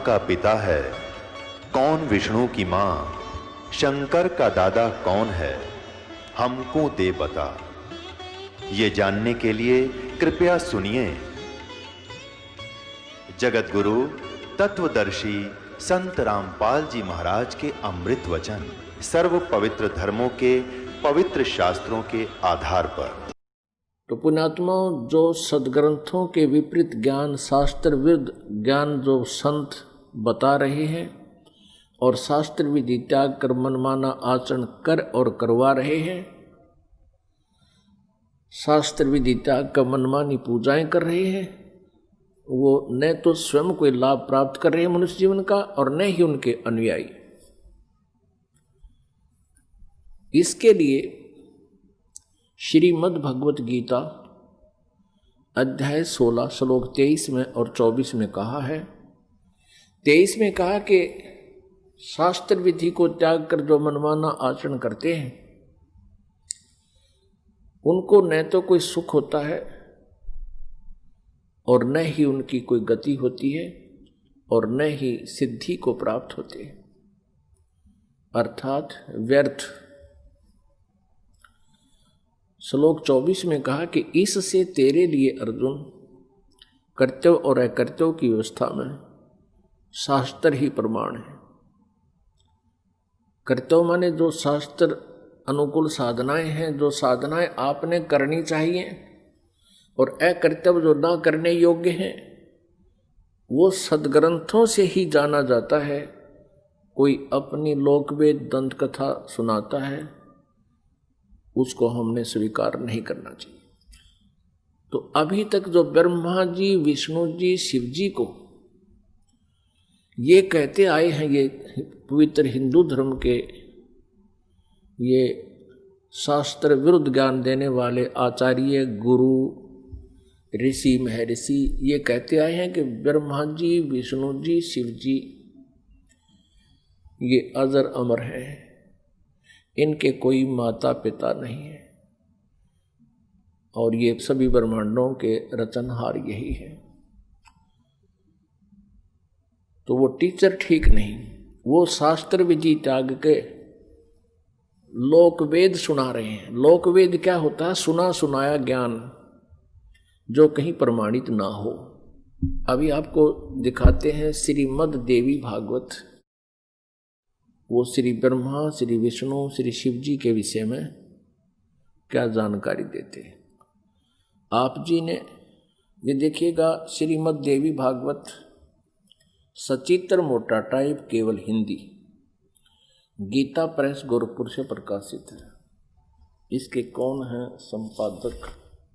का पिता है, कौन विष्णु की मां, शंकर का दादा कौन है, हमको दे बता। ये जानने के लिए कृपया सुनिए जगत गुरु तत्वदर्शी संत रामपाल जी महाराज के अमृत वचन सर्व पवित्र धर्मों के पवित्र शास्त्रों के आधार पर। तो पुण्यात्माओं, जो सदग्रंथों के विपरीत ज्ञान, शास्त्र विरुद्ध ज्ञान जो संत बता रहे हैं और शास्त्र विधि त्याग कर मनमाना आचरण कर और करवा रहे हैं, शास्त्र विधि त्याग कर मनमानी पूजाएं कर रहे हैं, वो न तो स्वयं कोई लाभ प्राप्त कर रहे हैं मनुष्य जीवन का और न ही उनके अनुयायी। इसके लिए श्रीमद् भगवत गीता अध्याय 16 श्लोक 23 में और 24 में कहा है। 23 में कहा कि शास्त्र विधि को त्याग कर जो मनमाना आचरण करते हैं उनको न तो कोई सुख होता है और न ही उनकी कोई गति होती है और न ही सिद्धि को प्राप्त होते हैं, अर्थात व्यर्थ। श्लोक 24 में कहा कि इससे तेरे लिए अर्जुन कर्तव्य और अकर्तव्य की व्यवस्था में शास्त्र ही प्रमाण है। कर्तव्य माने जो शास्त्र अनुकूल साधनाएं हैं, जो साधनाएं आपने करनी चाहिए, और अकर्तव्य जो ना करने योग्य हैं, वो सदग्रंथों से ही जाना जाता है। कोई अपनी लोकवेद दंत कथा सुनाता है, उसको हमने स्वीकार नहीं करना चाहिए। तो अभी तक जो ब्रह्मा जी, विष्णु जी, शिव जी को ये कहते आए हैं, ये पवित्र हिंदू धर्म के ये शास्त्र विरुद्ध ज्ञान देने वाले आचार्य, गुरु, ऋषि, महर्षि, ये कहते आए हैं कि ब्रह्मा जी, विष्णु जी, शिव जी ये अजर अमर हैं, इनके कोई माता पिता नहीं है और ये सभी ब्रह्मांडों के रचनहार यही है। तो वो टीचर ठीक नहीं, वो शास्त्र विधि त्याग के लोकवेद सुना रहे हैं। लोकवेद क्या होता है? सुना सुनाया ज्ञान जो कहीं प्रमाणित ना हो। अभी आपको दिखाते हैं श्रीमद् देवी भागवत। वो श्री ब्रह्मा, श्री विष्णु, श्री शिव जी के विषय में क्या जानकारी देते हैं। आप जी ने ये देखिएगा, श्रीमद् देवी भागवत सचित्र मोटा टाइप, केवल हिंदी, गीता प्रेस गोरखपुर से प्रकाशित है। इसके कौन है संपादक?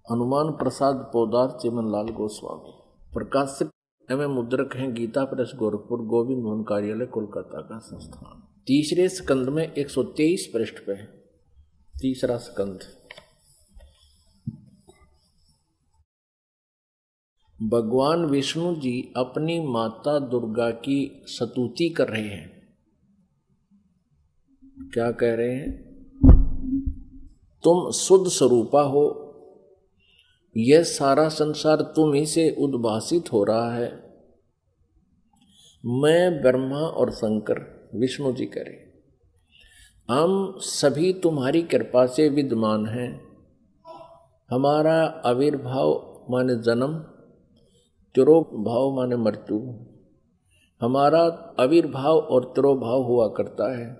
हनुमान प्रसाद पोदार, चिमनलाल गोस्वामी। प्रकाशक एवं मुद्रक हैं गीता प्रेस गोरखपुर, गोविंद मोहन कार्यालय, कोलकाता का संस्थान। तीसरे स्कंद में 123 पृष्ठ पे है, तीसरा स्कंद। भगवान विष्णु जी अपनी माता दुर्गा की स्तुति कर रहे हैं। क्या कह रहे हैं? तुम शुद्ध स्वरूपा हो, यह सारा संसार तुम ही से उद्भासित हो रहा है। मैं, ब्रह्मा और शंकर, विष्णु जी करें, हम सभी तुम्हारी कृपा से विद्यमान हैं। हमारा आविर्भाव माने जन्म, तिरोभाव माने मृत्यु, हमारा आविर्भाव और तिरोभाव हुआ करता है।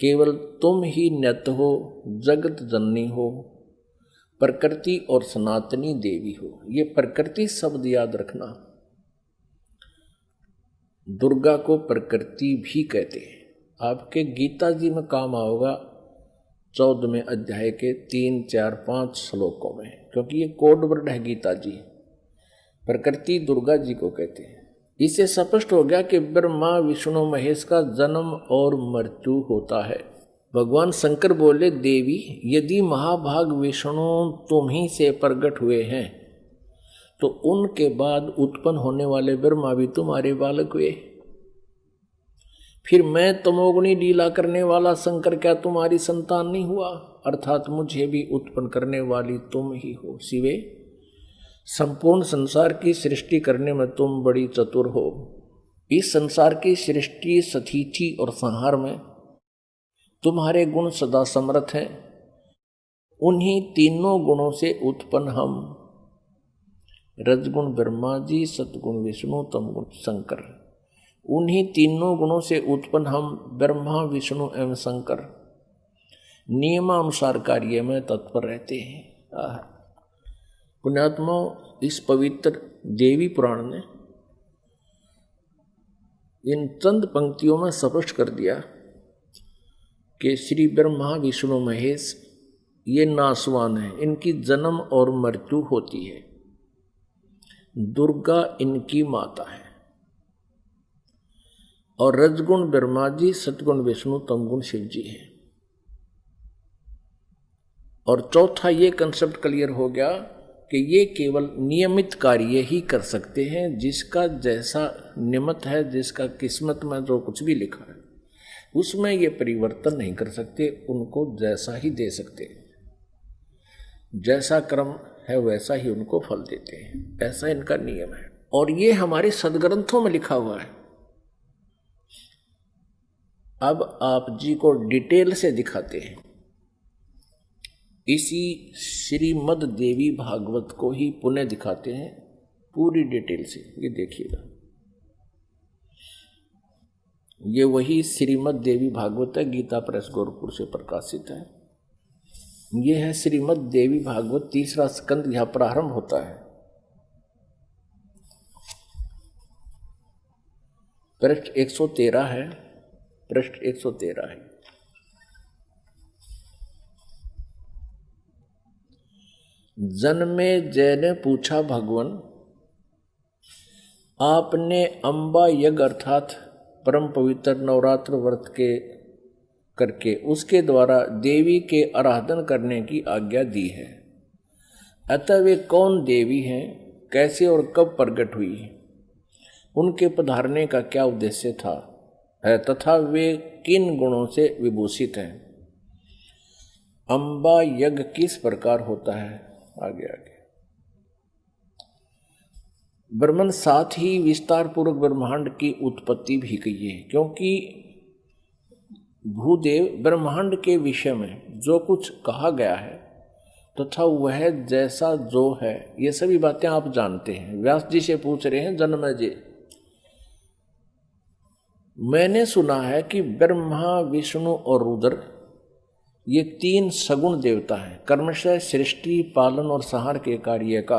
केवल तुम ही नित्य हो, जगत जननी हो, प्रकृति और सनातनी देवी हो। ये प्रकृति शब्द याद रखना। दुर्गा को प्रकृति भी कहते हैं। आपके गीता जी में काम आओगा 14वें अध्याय के 3, 4, 5 श्लोकों में, क्योंकि ये कोड वर्ड है गीता जी। प्रकृति दुर्गा जी को कहते हैं। इससे स्पष्ट हो गया कि ब्रह्मा, विष्णु, महेश का जन्म और मृत्यु होता है। भगवान शंकर बोले, देवी यदि महाभाग विष्णु तुम ही से प्रकट हुए हैं तो उनके बाद उत्पन्न होने वाले ब्रह्मा भी तुम्हारे बालक हुए। फिर मैं तमोगुणी लीला करने वाला शंकर क्या तुम्हारी संतान नहीं हुआ? अर्थात मुझे भी उत्पन्न करने वाली तुम ही हो। शिवे, संपूर्ण संसार की सृष्टि करने में तुम बड़ी चतुर हो। इस संसार की सृष्टि, स्थिति और संहार में तुम्हारे गुण सदा समर्थ हैं। उन्हीं तीनों गुणों से उत्पन्न हम, रजगुण ब्रह्मा जी, सतगुण विष्णु, तमगुण शंकर, उन्हीं तीनों गुणों से उत्पन्न हम ब्रह्मा, विष्णु एवं शंकर नियमानुसार कार्य में तत्पर रहते हैं। पुण्यात्मा, इस पवित्र देवी पुराण ने इन चंद पंक्तियों में स्पष्ट कर दिया कि श्री ब्रह्मा, विष्णु, महेश ये नासवान है, इनकी जन्म और मृत्यु होती है। दुर्गा इनकी माता है और रजगुण ब्रह्मा जी, सतगुण विष्णु, तमगुण शिव जी है। और चौथा ये कंसेप्ट क्लियर हो गया कि ये केवल नियमित कार्य ही कर सकते हैं। जिसका जैसा नियमित है, जिसका किस्मत में जो कुछ भी लिखा है उसमें ये परिवर्तन नहीं कर सकते, उनको जैसा ही दे सकते हैं। जैसा कर्म है वैसा ही उनको फल देते हैं, ऐसा इनका नियम है। और ये हमारे सदग्रंथों में लिखा हुआ है। अब आप जी को डिटेल से दिखाते हैं। इसी श्रीमद् देवी भागवत को ही पुनः दिखाते हैं पूरी डिटेल से। ये देखिएगा, ये वही श्रीमद् देवी भागवत है, गीता प्रेस गोरखपुर से प्रकाशित है। ये है श्रीमद् देवी भागवत, तीसरा स्कंद यहां प्रारंभ होता है। पृष्ठ 113 है, पृष्ठ 113 है। जन्मे जय ने पूछा, भगवान आपने अंबा यज्ञ अर्थात परम पवित्र नवरात्र व्रत के करके उसके द्वारा देवी के आराधन करने की आज्ञा दी है। अतः वे कौन देवी हैं, कैसे और कब प्रकट हुई, उनके पधारने का क्या उद्देश्य था है, तथा वे किन गुणों से विभूषित हैं। अंबा यज्ञ किस प्रकार होता है। आगे ब्रह्मन साथ ही विस्तार पूर्वक ब्रह्मांड की उत्पत्ति भी कही है, क्योंकि भूदेव ब्रह्मांड के विषय में जो कुछ कहा गया है तथा वह जैसा जो है, ये सभी बातें आप जानते हैं। व्यास जी से पूछ रहे हैं, जन्मेजय जी मैंने सुना है कि ब्रह्मा, विष्णु और रुद्र ये तीन सगुण देवता हैं। कर्मशः सृष्टि, पालन और संहार के कार्य का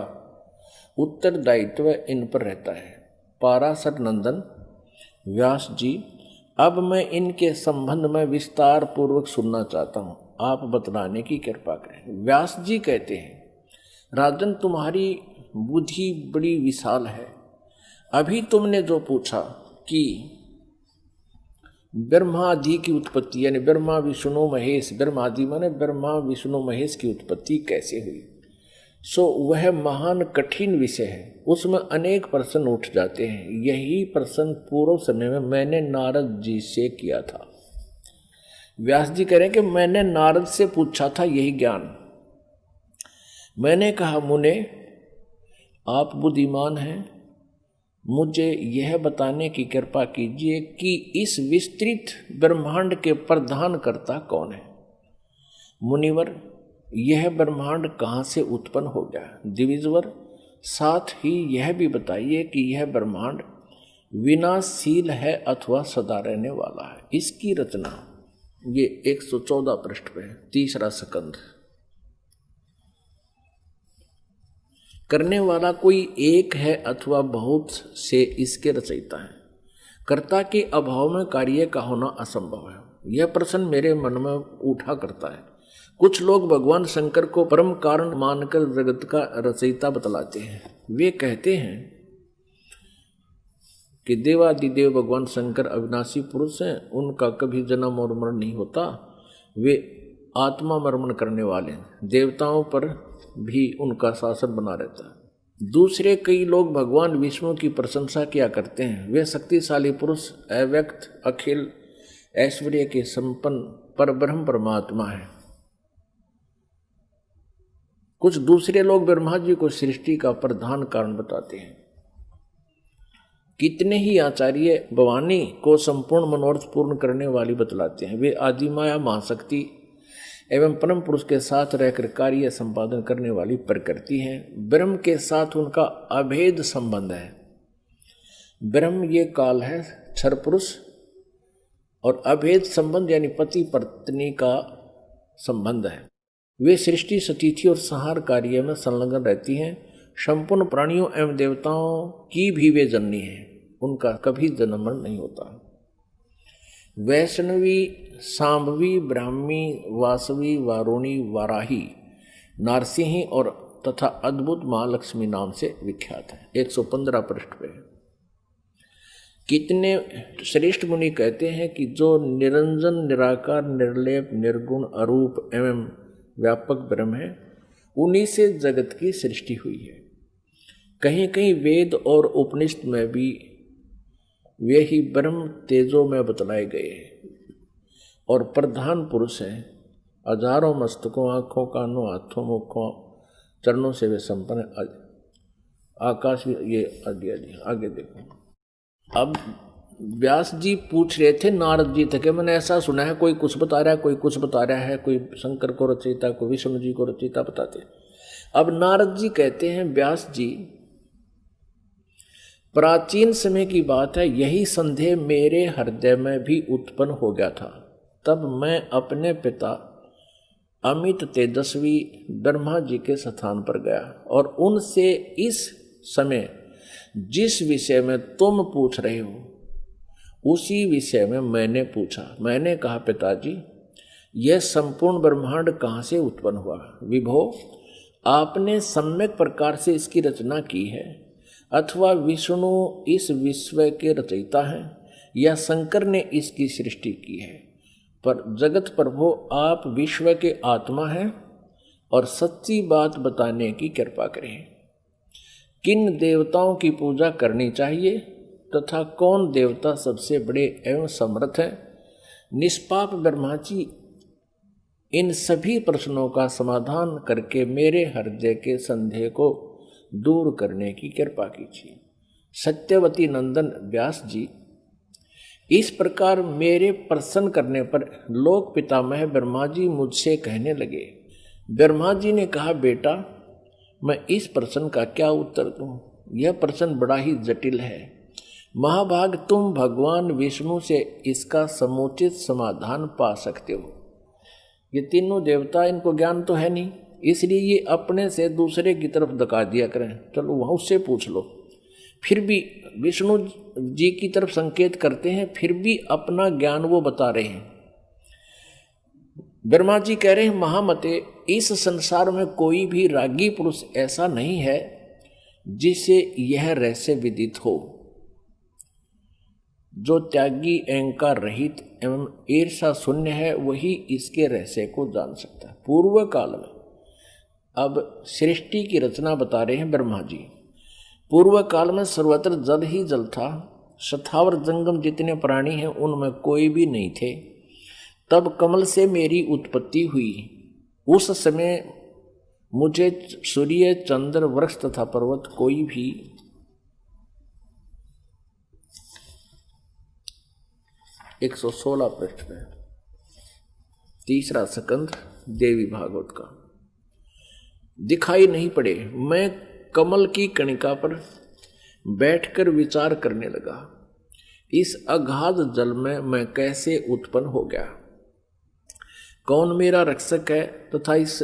उत्तरदायित्व इन पर रहता है। पाराशर नंदन व्यास जी, अब मैं इनके संबंध में विस्तार पूर्वक सुनना चाहता हूँ, आप बतलाने की कृपा करें। व्यास जी कहते हैं, राजन तुम्हारी बुद्धि बड़ी विशाल है। अभी तुमने जो पूछा कि ब्रह्मादि की उत्पत्ति, यानी ब्रह्मा विष्णु महेश, ब्रह्मादि माने ब्रह्मा विष्णु महेश की उत्पत्ति कैसे हुई, सो वह महान कठिन विषय है। उसमें अनेक प्रश्न उठ जाते हैं। यही प्रश्न पूर्व समय में मैंने नारद जी से किया था। व्यास जी कह रहे हैं कि मैंने नारद से पूछा था यही ज्ञान। मैंने कहा, मुने आप बुद्धिमान हैं, मुझे यह बताने की कृपा कीजिए कि इस विस्तृत ब्रह्मांड के प्रधान कर्ता कौन है। मुनिवर, यह ब्रह्मांड कहाँ से उत्पन्न हो गया। दिविजवर, साथ ही यह भी बताइए कि यह ब्रह्मांड विनाशशील है अथवा सदा रहने वाला है। इसकी रचना ये 114 पृष्ठ पे, तीसरा स्कंद। करने वाला कोई एक है अथवा बहुत से इसके रचयिता है। कर्ता के अभाव में कार्य का होना असंभव है। यह प्रश्न मेरे मन में उठा करता है। कुछ लोग भगवान शंकर को परम कारण मानकर जगत का रचयिता बतलाते हैं। वे कहते हैं कि देवादिदेव भगवान शंकर अविनाशी पुरुष हैं, उनका कभी जन्म और मरण नहीं होता, वे आत्मा मर्मण करने वाले हैं, देवताओं पर भी उनका शासन बना रहता है। दूसरे कई लोग भगवान विष्णु की प्रशंसा किया करते हैं। वे शक्तिशाली पुरुष, अव्यक्त, अखिल ऐश्वर्य के संपन्न परब्रह्म परमात्मा है। कुछ दूसरे लोग ब्रह्मा जी को सृष्टि का प्रधान कारण बताते हैं। कितने ही आचार्य भवानी को संपूर्ण मनोरथ पूर्ण करने वाली बतलाते हैं। वे आदि माया महाशक्ति एवं परम पुरुष के साथ रहकर कार्य संपादन करने वाली प्रकृति है। ब्रह्म के साथ उनका अभेद संबंध है। ब्रह्म ये काल है, क्षर पुरुष, और अभेद संबंध यानी पति पत्नी का संबंध है। वे सृष्टि स्थिति और संहार कार्य में संलग्न रहती हैं। संपूर्ण प्राणियों एवं देवताओं की भी वे जननी है, उनका कभी जन्म मरण नहीं होता। वैष्णवी, सांभवी, ब्राह्मी, वासवी, वारुणी, वाराही, नारसिंही और तथा अद्भुत महालक्ष्मी नाम से विख्यात है। 115 पृष्ठ पे। कितने श्रेष्ठ मुनि कहते हैं कि जो निरंजन, निराकार, निर्लेप, निर्गुण, अरूप एवं व्यापक ब्रह्म है, उन्हीं से जगत की सृष्टि हुई है। कहीं कहीं वेद और उपनिषद में भी वे ही ब्रह्म तेजो में बतलाए गए हैं और प्रधान पुरुष हैं। हजारों मस्तकों, आँखों, कानों, हाथों, मुखों, चरणों से वे संपन्न आकाश ये आगे देखो। अब व्यास जी पूछ रहे थे नारद जी थे कि मैंने ऐसा सुना है, कोई कुछ बता रहा है, कोई कुछ बता रहा है, कोई शंकर को रचयिता, कोई विष्णु जी को रचयिता बताते। अब नारद जी कहते हैं, व्यास जी प्राचीन समय की बात है, यही संदेह मेरे हृदय में भी उत्पन्न हो गया था। तब मैं अपने पिता अमित तेजस्वी ब्रह्मा जी के स्थान पर गया और उनसे इस समय जिस विषय में तुम पूछ रहे हो उसी विषय में मैंने पूछा। मैंने कहा, पिताजी यह संपूर्ण ब्रह्मांड कहाँ से उत्पन्न हुआ? विभो, आपने सम्यक प्रकार से इसकी रचना की है, अथवा विष्णु इस विश्व के रचयिता हैं या शंकर ने इसकी सृष्टि की है। पर जगत प्रभु, आप विश्व के आत्मा हैं और सच्ची बात बताने की कृपा करें। किन देवताओं की पूजा करनी चाहिए तथा कौन देवता सबसे बड़े एवं समर्थ है? निष्पाप ब्रह्मा जी, इन सभी प्रश्नों का समाधान करके मेरे हृदय के संदेह को दूर करने की कृपा कीजिए। सत्यवती नंदन व्यास जी, इस प्रकार मेरे प्रसन्न करने पर लोक पितामह ब्रह्मा जी मुझसे कहने लगे। ब्रह्मा जी ने कहा, बेटा मैं इस प्रश्न का क्या उत्तर दूं? यह प्रश्न बड़ा ही जटिल है। महाभाग, तुम भगवान विष्णु से इसका समुचित समाधान पा सकते हो। ये तीनों देवता, इनको ज्ञान तो है नहीं, इसलिए ये अपने से दूसरे की तरफ धका दिया करें, चलो वहाँ उससे पूछ लो। फिर भी विष्णु जी की तरफ संकेत करते हैं, फिर भी अपना ज्ञान वो बता रहे हैं। ब्रह्मा जी कह रहे हैं, महामते, इस संसार में कोई भी रागी पुरुष ऐसा नहीं है जिसे यह रहस्य विदित हो। जो त्यागी, अहंकार रहित एवं ईर्षा शून्य है, वही इसके रहस्य को जान सकता है। पूर्व काल में, अब सृष्टि की रचना बता रहे हैं ब्रह्मा जी। पूर्व काल में सर्वत्र जल ही जल था। स्थावर जंगम जितने प्राणी हैं उनमें कोई भी नहीं थे। तब कमल से मेरी उत्पत्ति हुई। उस समय मुझे सूर्य, चंद्र, वृक्ष तथा पर्वत कोई भी 116 पृष्ठ में 3रा स्कंध देवी भागवत का दिखाई नहीं पड़े। मैं कमल की कणिका पर बैठकर विचार करने लगा, इस अगाध जल में मैं कैसे उत्पन्न हो गया, कौन मेरा रक्षक है तथा इस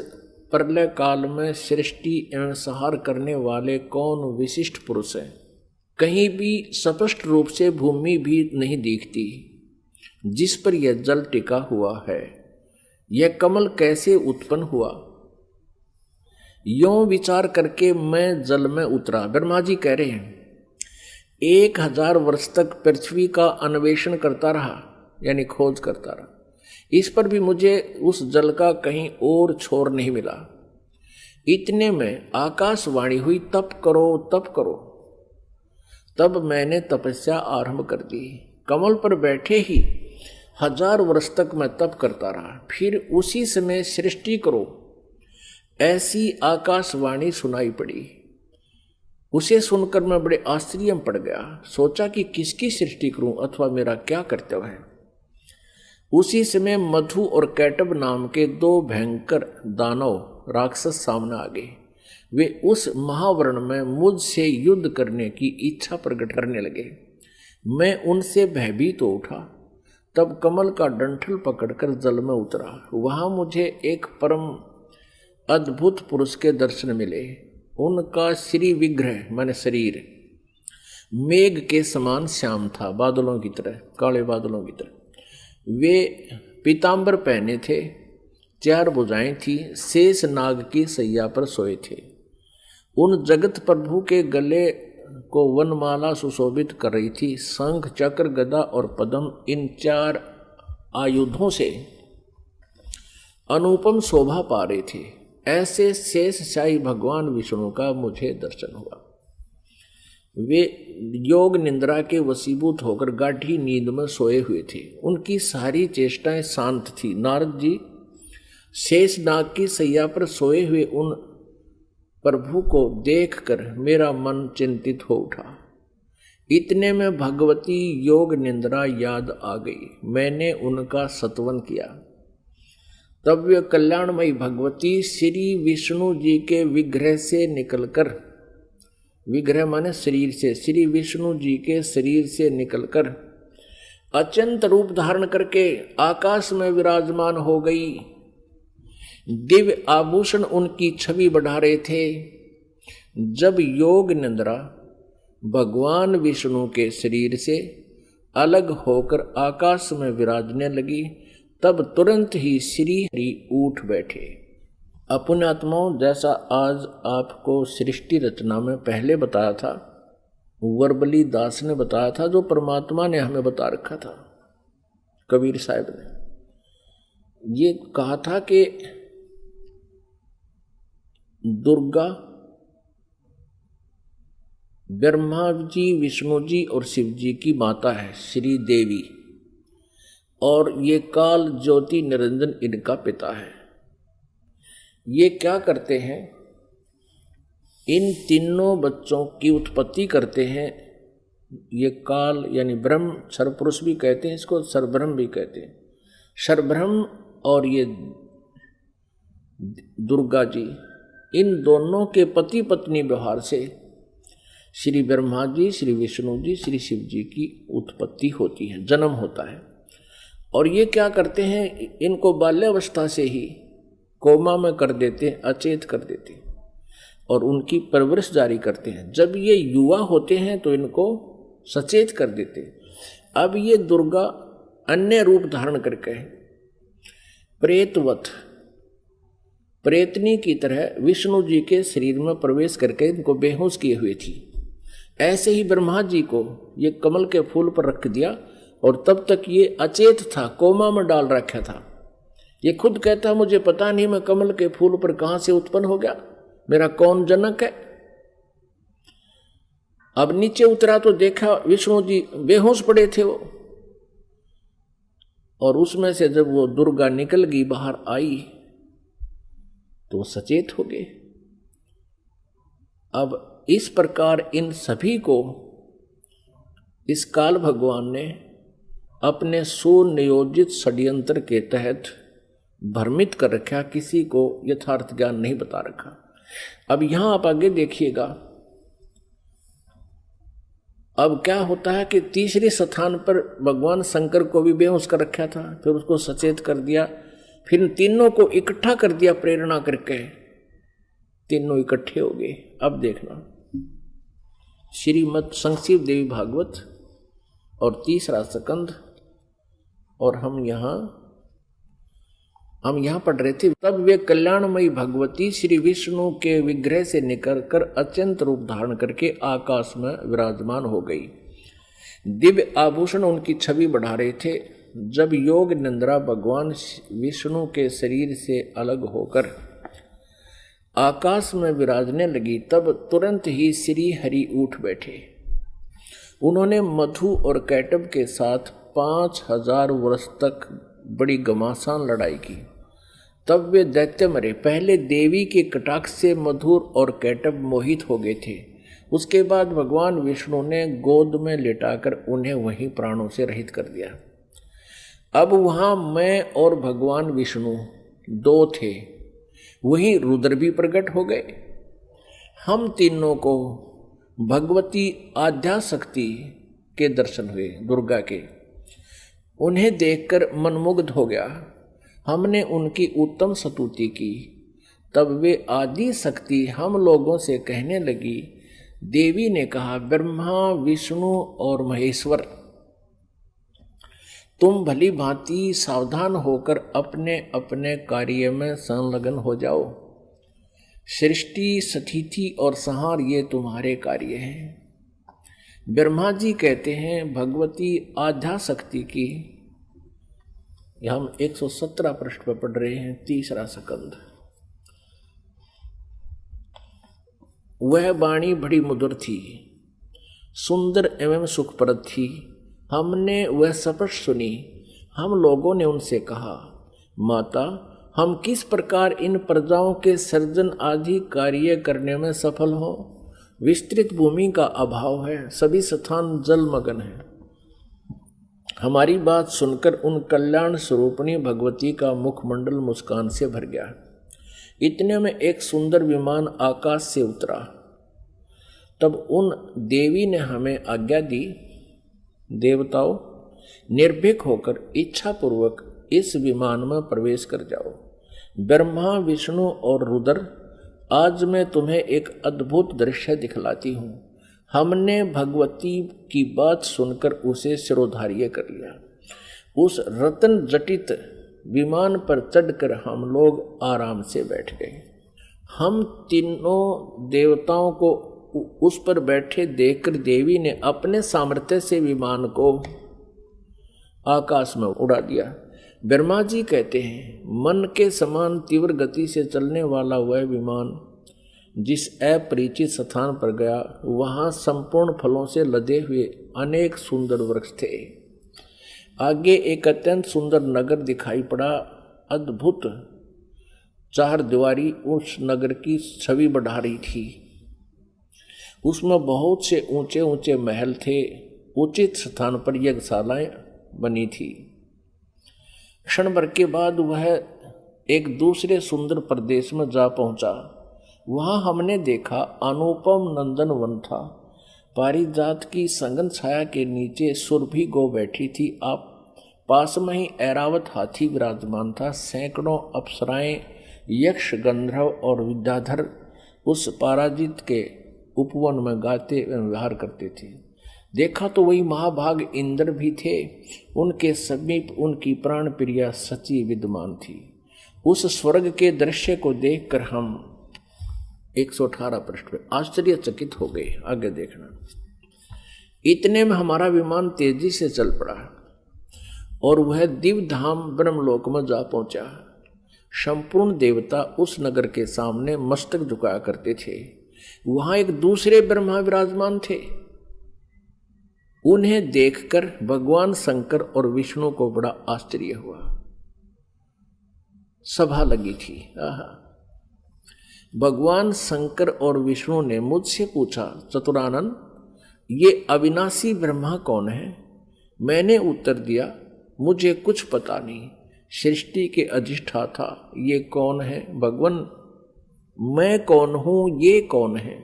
प्रलय काल में सृष्टि एवं संहार करने वाले कौन विशिष्ट पुरुष हैं। कहीं भी स्पष्ट रूप से भूमि भी नहीं दिखती जिस पर यह जल टिका हुआ है। यह कमल कैसे उत्पन्न हुआ, यों विचार करके मैं जल में उतरा। ब्रह्मा जी कह रहे हैं, 1000 वर्ष तक पृथ्वी का अन्वेषण करता रहा, यानी खोज करता रहा। इस पर भी मुझे उस जल का कहीं और छोर नहीं मिला। इतने में आकाशवाणी हुई, तप करो तप करो। तब मैंने तपस्या आरंभ कर दी। कमल पर बैठे ही 1000 वर्ष तक मैं तप करता रहा। फिर उसी समय सृष्टि करो, ऐसी आकाशवाणी सुनाई पड़ी। उसे सुनकर मैं बड़े आश्चर्य में पड़ गया। सोचा कि किसकी सृष्टि करूं अथवा मेरा क्या कर्तव्य है। उसी समय मधु और कैटब नाम के दो भयंकर दानव राक्षस सामने आ गए। वे उस महावर्ण में मुझसे युद्ध करने की इच्छा प्रकट करने लगे। मैं उनसे भयभीत हो उठा। तब कमल का डंठल पकड़कर जल में उतरा। वहां मुझे एक परम अद्भुत पुरुष के दर्शन मिले। उनका श्री विग्रह माने शरीर मेघ के समान श्याम था, बादलों की तरह, काले बादलों की तरह। वे पीतांबर पहने थे, 4 भुजाएं थी, शेष नाग की सैया पर सोए थे। उन जगत प्रभु के गले को वनमाला सुशोभित कर रही थी। शंख, चक्र, गदा और पद्म, इन 4 आयुधों से अनुपम शोभा पा रहे थे। ऐसे शेष शाही भगवान विष्णु का मुझे दर्शन हुआ। वे योग निंद्रा के वशीभूत होकर गाढ़ी नींद में सोए हुए थे। उनकी सारी चेष्टाएं शांत थी। नारद जी शेष नाग की सैया पर सोए हुए उन प्रभु को देखकर मेरा मन चिंतित हो उठा। इतने में भगवती योग निंद्रा याद आ गई। मैंने उनका स्तवन किया। तब वे कल्याणमयी भगवती श्री विष्णु जी के विग्रह से निकलकर, विग्रह माने शरीर से, श्री विष्णु जी के शरीर से निकलकर अत्यंत रूप धारण करके आकाश में विराजमान हो गई। दिव्य आभूषण उनकी छवि बढ़ा रहे थे। जब योग निंद्रा भगवान विष्णु के शरीर से अलग होकर आकाश में विराजने लगी, तब तुरंत ही श्री हरि उठ बैठे। अपने आत्माओं, जैसा आज आपको सृष्टि रचना में पहले बताया था, वर्बली दास ने बताया था, जो परमात्मा ने हमें बता रखा था, कबीर साहब ने ये कहा था कि दुर्गा ब्रह्मा जी, विष्णु जी और शिव जी की माता है, श्री देवी, और ये काल ज्योति निरंजन इनका पिता है। ये क्या करते हैं? इन तीनों बच्चों की उत्पत्ति करते हैं। ये काल यानी ब्रह्म, सर्वपुरुष भी कहते हैं इसको, सर्वब्रह्म भी कहते हैं। सर्वब्रह्म और ये दुर्गा जी, इन दोनों के पति पत्नी व्यवहार से श्री ब्रह्मा जी, श्री विष्णु जी, श्री शिव जी की उत्पत्ति होती है, जन्म होता है। और ये क्या करते हैं? इनको बाल्यावस्था से ही कोमा में कर देते, अचेत कर देते और उनकी परवरिश जारी करते हैं। जब ये युवा होते हैं तो इनको सचेत कर देते। अब ये दुर्गा अन्य रूप धारण करके प्रेतवत, प्रेतनी की तरह विष्णु जी के शरीर में प्रवेश करके इनको बेहोश किए हुए थी। ऐसे ही ब्रह्मा जी को ये कमल के फूल पर रख दिया और तब तक ये अचेत था, कोमा में डाल रखा था। ये खुद कहता मुझे पता नहीं मैं कमल के फूल पर कहां से उत्पन्न हो गया, मेरा कौन जनक है। अब नीचे उतरा तो देखा विष्णु जी बेहोश पड़े थे वो, और उसमें से जब वो दुर्गा निकल गई, बाहर आई, तो सचेत हो गए। अब इस प्रकार इन सभी को इस काल भगवान ने अपने सुनियोजित षड्यंत्र के तहत भ्रमित कर रखा, किसी को यथार्थ ज्ञान नहीं बता रखा। अब यहां आप आगे देखिएगा, अब क्या होता है कि तीसरे स्थान पर भगवान शंकर को भी बेहोश कर रखा था, फिर उसको सचेत कर दिया, फिर तीनों को इकट्ठा कर दिया प्रेरणा करके, तीनों इकट्ठे हो गए। अब देखना श्रीमद् संक्षिप्त देवी भागवत और 3रा स्कंध, और हम यहाँ पढ़ रहे थे। तब वे कल्याणमयी भगवती श्री विष्णु के विग्रह से निकलकर अत्यंत रूप धारण करके आकाश में विराजमान हो गई। दिव्य आभूषण उनकी छवि बढ़ा रहे थे। जब योग निंद्रा भगवान विष्णु के शरीर से अलग होकर आकाश में विराजने लगी, तब तुरंत ही श्री हरि उठ बैठे। उन्होंने मधु और कैटब के साथ 5000 वर्ष तक बड़ी घमासान लड़ाई की। तब वे दैत्य मरे। पहले देवी के कटाक्ष से मधुर और कैटब मोहित हो गए थे। उसके बाद भगवान विष्णु ने गोद में लेटाकर उन्हें वहीं प्राणों से रहित कर दिया। अब वहां मैं और भगवान विष्णु दो थे, वहीं रुद्र भी प्रकट हो गए। हम तीनों को भगवती आद्याशक्ति के दर्शन हुए, दुर्गा के। उन्हें देखकर मनमुग्ध हो गया। हमने उनकी उत्तम स्तुति की। तब वे आदि शक्ति हम लोगों से कहने लगी। देवी ने कहा, ब्रह्मा विष्णु और महेश्वर, तुम भली भांति सावधान होकर अपने अपने कार्य में संलग्न हो जाओ। सृष्टि स्थिति और संहार ये तुम्हारे कार्य हैं। ब्रह्मा जी कहते हैं भगवती आद्याशक्ति की, हम 117 पृष्ठ पर पढ़ रहे हैं, तीसरा स्कंद। वह वाणी बड़ी मधुर थी, सुंदर एवं सुखप्रद थी। हमने वह स्पष्ट सुनी। हम लोगों ने उनसे कहा, माता, हम किस प्रकार इन प्रजाओं के सर्जन आदि कार्य करने में सफल हो? विस्तृत भूमि का अभाव है, सभी स्थान जलमग्न है। हमारी बात सुनकर उन कल्याण स्वरूपिणी भगवती का मुखमंडल मुस्कान से भर गया। इतने में एक सुंदर विमान आकाश से उतरा। तब उन देवी ने हमें आज्ञा दी, देवताओं, निर्भीक होकर इच्छा पूर्वक इस विमान में प्रवेश कर जाओ। ब्रह्मा विष्णु और रुद्र, आज मैं तुम्हें एक अद्भुत दृश्य दिखलाती हूँ। हमने भगवती की बात सुनकर उसे सिरोधार्य कर लिया। उस रत्न जटित विमान पर चढ़कर हम लोग आराम से बैठ गए। हम तीनों देवताओं को उस पर बैठे देखकर देवी ने अपने सामर्थ्य से विमान को आकाश में उड़ा दिया। ब्रह्मा जी कहते हैं, मन के समान तीव्र गति से चलने वाला वह विमान जिस अपरिचित स्थान पर गया, वहां संपूर्ण फलों से लदे हुए अनेक सुंदर वृक्ष थे। आगे एक अत्यंत सुंदर नगर दिखाई पड़ा। अद्भुत चार दीवारी उस नगर की छवि बढ़ा रही थी। उसमें बहुत से ऊंचे ऊंचे महल थे। उचित स्थान पर यज्ञशालाएं बनी थी। क्षण भर के बाद वह एक दूसरे सुंदर प्रदेश में जा पहुंचा। वहां हमने देखा अनुपम नंदन वन था। पारिजात की संगन छाया के नीचे सुरभि गो बैठी थी। आप पास में ही ऐरावत हाथी विराजमान था। सैकड़ों अप्सराएं, यक्ष, गंधर्व और विद्याधर उस पराजित के उपवन में गाते एवं व्यवहार करते थे। देखा तो वही महाभाग इंद्र भी थे। उनके समीप उनकी प्राण प्रिया सची विद्यमान थी। उस स्वर्ग के दृश्य को देखकर हम 118 पृष्ठ पे आश्चर्यचकित हो गए। आगे देखना। इतने में हमारा विमान तेजी से चल पड़ा और वह दिव्य धाम ब्रह्मलोक में जा पहुंचा। संपूर्ण देवता उस नगर के सामने मस्तक झुकाया करते थे। वहां एक दूसरे ब्रह्मा विराजमान थे। उन्हें देखकर भगवान शंकर और विष्णु को बड़ा आश्चर्य हुआ। सभा लगी थी। भगवान शंकर और विष्णु ने मुझसे पूछा, चतुरानन, ये अविनाशी ब्रह्मा कौन है? मैंने उत्तर दिया, मुझे कुछ पता नहीं। सृष्टि के अधिष्ठाता ये कौन है? भगवान, मैं कौन हूं, ये कौन है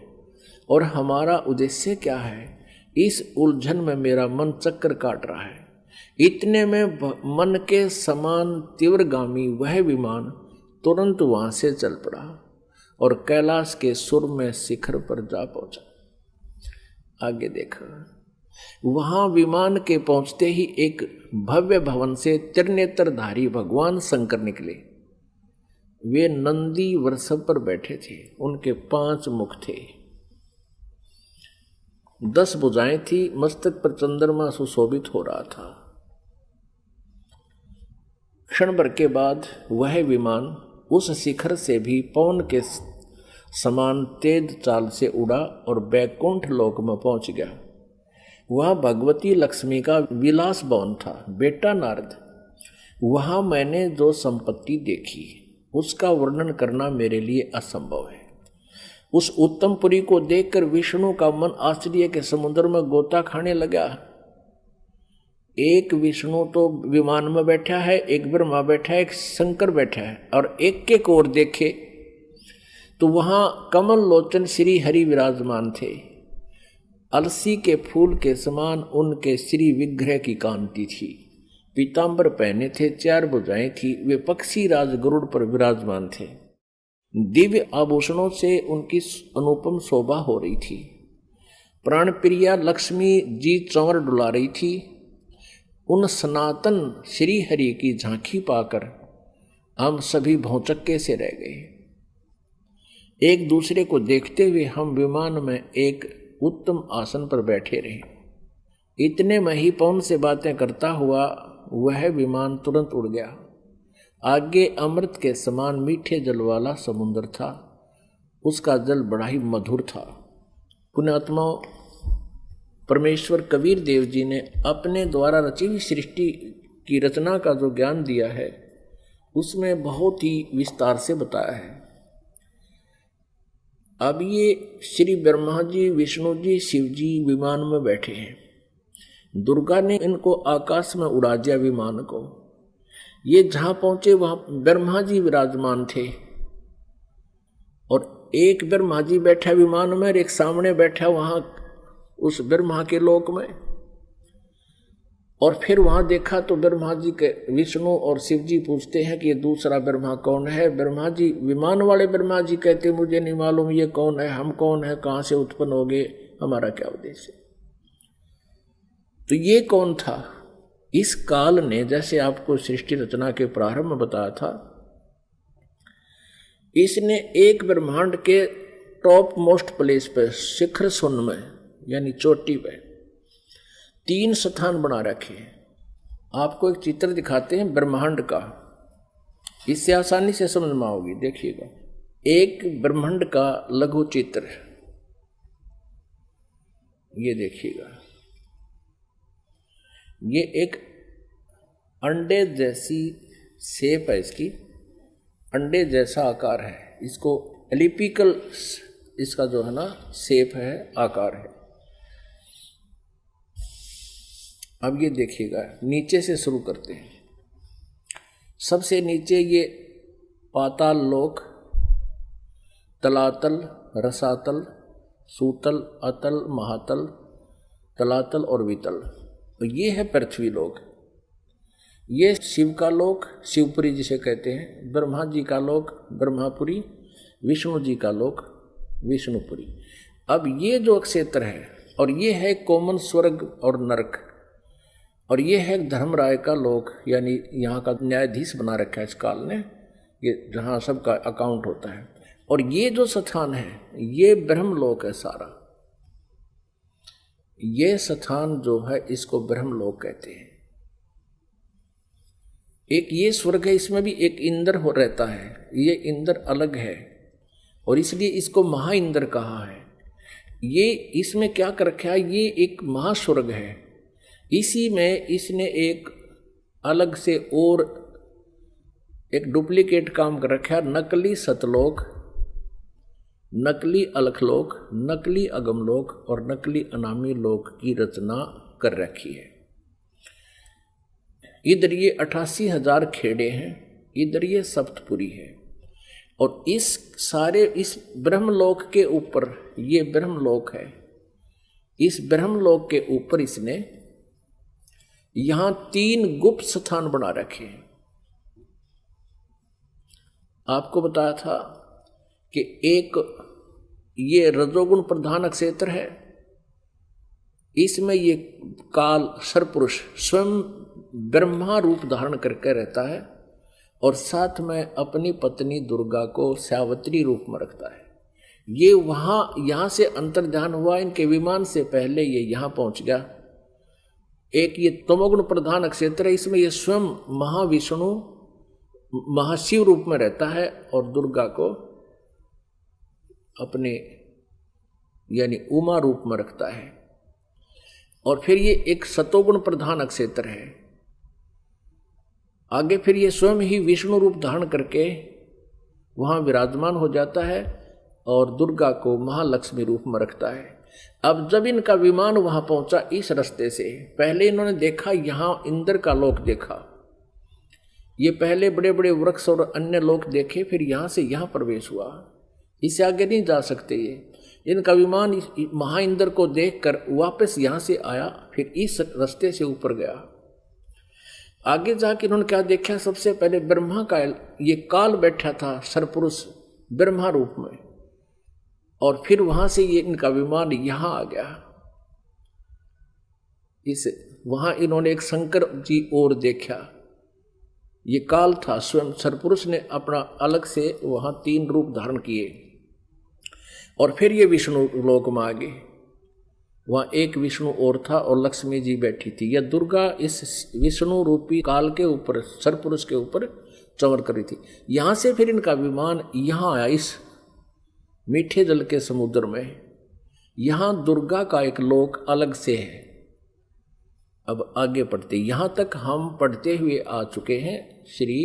और हमारा उद्देश्य क्या है? इस उलझन में मेरा मन चक्कर काट रहा है। इतने में मन के समान तीव्रगामी वह विमान तुरंत वहां से चल पड़ा और कैलाश के सुर में शिखर पर जा पहुंचा। आगे देखा। वहां विमान के पहुंचते ही एक भव्य भवन से त्रिनेत्रधारी भगवान शंकर निकले। वे नंदी वृषभ पर बैठे थे। उनके 5 मुख थे, 10 भुजाएं थी। मस्तक पर चंद्रमा सुशोभित हो रहा था। क्षण भर के बाद वह विमान उस शिखर से भी पवन के समान तेज चाल से उड़ा और बैकुंठ लोक में पहुंच गया। वह भगवती लक्ष्मी का विलास भवन था। बेटा नारद, वहां मैंने जो संपत्ति देखी उसका वर्णन करना मेरे लिए असंभव है। उस उत्तमपुरी को देखकर विष्णु का मन आश्चर्य के समुद्र में गोता खाने लगा। एक विष्णु तो विमान में बैठा है, एक ब्रह्मा बैठा है, एक शंकर बैठा है, और एक एक ओर देखे तो वहां कमल लोचन श्री हरि विराजमान थे। अलसी के फूल के समान उनके श्री विग्रह की कांति थी। पीतांबर पहने थे, 4 भुजाएं थी, वे पक्षी राज गरुड़ पर विराजमान थे। दिव्य आभूषणों से उनकी अनुपम शोभा हो रही थी। प्राण प्रिया लक्ष्मी जी चंवर डुला रही थी। उन सनातन श्री हरि की झांकी पाकर हम सभी भौचक्के से रह गए। एक दूसरे को देखते हुए हम विमान में एक उत्तम आसन पर बैठे रहे। इतने में ही पवन से बातें करता हुआ वह विमान तुरंत उड़ गया। आगे अमृत के समान मीठे जल वाला समुद्र था। उसका जल बड़ा ही मधुर था। पुण्यात्माओं, परमेश्वर कबीर देव जी ने अपने द्वारा रची हुई सृष्टि की रचना का जो ज्ञान दिया है उसमें बहुत ही विस्तार से बताया है। अब ये श्री ब्रह्मा जी, विष्णु जी, शिव जी विमान में बैठे हैं। दुर्गा ने इनको आकाश में उड़ा दिया विमान को। ये जहां पहुंचे वहां ब्रह्मा जी विराजमान थे, और एक ब्रह्मा जी बैठा विमान में और एक सामने बैठा वहां उस ब्रह्मा के लोक में। और फिर वहां देखा तो ब्रह्मा जी के विष्णु और शिव जी पूछते हैं कि ये दूसरा ब्रह्मा कौन है। ब्रह्मा जी, विमान वाले ब्रह्मा जी कहते मुझे नहीं मालूम ये कौन है, हम कौन है, कहां से उत्पन्न हो गए, हमारा क्या उद्देश्य है। तो ये कौन था? इस काल ने, जैसे आपको सृष्टि रचना के प्रारंभ में बताया था, इसने एक ब्रह्मांड के टॉप मोस्ट प्लेस पे, शिखर सुन में यानी चोटी पे 3 स्थान बना रखे हैं। आपको एक चित्र दिखाते हैं ब्रह्मांड का, इससे आसानी से समझ में आओगी। देखिएगा, एक ब्रह्मांड का लघु चित्र, ये देखिएगा, ये एक अंडे जैसी शेप है, इसकी अंडे जैसा आकार है। इसको एलिपिकल इसका जो है ना शेप है, आकार है। अब ये देखिएगा, नीचे से शुरू करते हैं। सबसे नीचे ये पाताल लोक, तलातल, रसातल, सूतल, अतल, महातल, तलातल और वितल। तो ये है पृथ्वी लोक। ये शिव का लोक, शिवपुरी जिसे कहते हैं। ब्रह्मा जी का लोक ब्रह्मापुरी, विष्णु जी का लोक विष्णुपुरी। अब ये जो क्षेत्र है, और ये है कॉमन स्वर्ग और नरक, और ये है धर्मराय का लोक, यानी यहाँ का न्यायाधीश बना रखा है इस काल ने, ये जहाँ सबका अकाउंट होता है। और ये जो स्थान है ये ब्रह्मलोक है सारा। ये स्थान जो है इसको ब्रह्मलोक कहते हैं। एक ये स्वर्ग है, इसमें भी एक इंद्र हो रहता है। ये इंद्र अलग है और इसलिए इसको महा इंद्र कहा है। ये इसमें क्या कर रखा है, ये एक महास्वर्ग है। इसी में इसने एक अलग से और एक डुप्लीकेट काम कर रखा है। नकली सतलोक, नकली अलखलोक, नकली अगमलोक और नकली अनामी लोक की रचना कर रखी है। इधर ये 88,000 खेड़े हैं, इधर ये सप्तपुरी है। और इस सारे इस ब्रह्मलोक के ऊपर, ये ब्रह्मलोक है, इस ब्रह्मलोक के ऊपर इसने यहां 3 गुप्त स्थान बना रखे हैं। आपको बताया था कि एक ये रजोगुण प्रधान क्षेत्र है, इसमें ये काल सरपुरुष स्वयं ब्रह्मा रूप धारण करके रहता है और साथ में अपनी पत्नी दुर्गा को सावित्री रूप में रखता है। ये वहां यहां से अंतर्ध्यान हुआ, इनके विमान से पहले ये यहां पहुंच गया। एक ये तमोगुण प्रधान क्षेत्र है, इसमें ये स्वयं महाविष्णु महाशिव रूप में रहता है और दुर्गा को अपने यानी उमा रूप में रखता है। और फिर ये एक सतोगुण प्रधान क्षेत्र है। आगे फिर ये स्वयं ही विष्णु रूप धारण करके वहां विराजमान हो जाता है और दुर्गा को महालक्ष्मी रूप में रखता है। अब जब इनका विमान वहां पहुंचा इस रास्ते से, पहले इन्होंने देखा यहां इंद्र का लोक देखा, ये पहले बड़े बड़े वृक्ष और अन्य लोक देखे, फिर यहां से यहां प्रवेश हुआ। इससे आगे नहीं जा सकते ये। इनका विमान महा इंद्र को देखकर वापस यहां से आया, फिर इस रास्ते से ऊपर गया। आगे जाके इन्होंने क्या देखा, सबसे पहले ब्रह्मा का ये काल बैठा था सरपुरुष ब्रह्मा रूप में, और फिर वहां से ये इनका विमान यहां आ गया। इस वहां इन्होंने एक शंकर जी और देखा, ये काल था, स्वयं सरपुरुष ने अपना अलग से वहां 3 रूप धारण किए, और फिर ये विष्णु लोक में आ गए। वहां एक विष्णु और था और लक्ष्मी जी बैठी थी। यह दुर्गा इस विष्णु रूपी काल के ऊपर, सरपुरुष के ऊपर चमर करी थी। यहां से फिर इनका विमान यहां आया, इस मीठे जल के समुद्र में। यहां दुर्गा का एक लोक अलग से है। अब आगे पढ़ते, यहां तक हम पढ़ते हुए आ चुके हैं श्री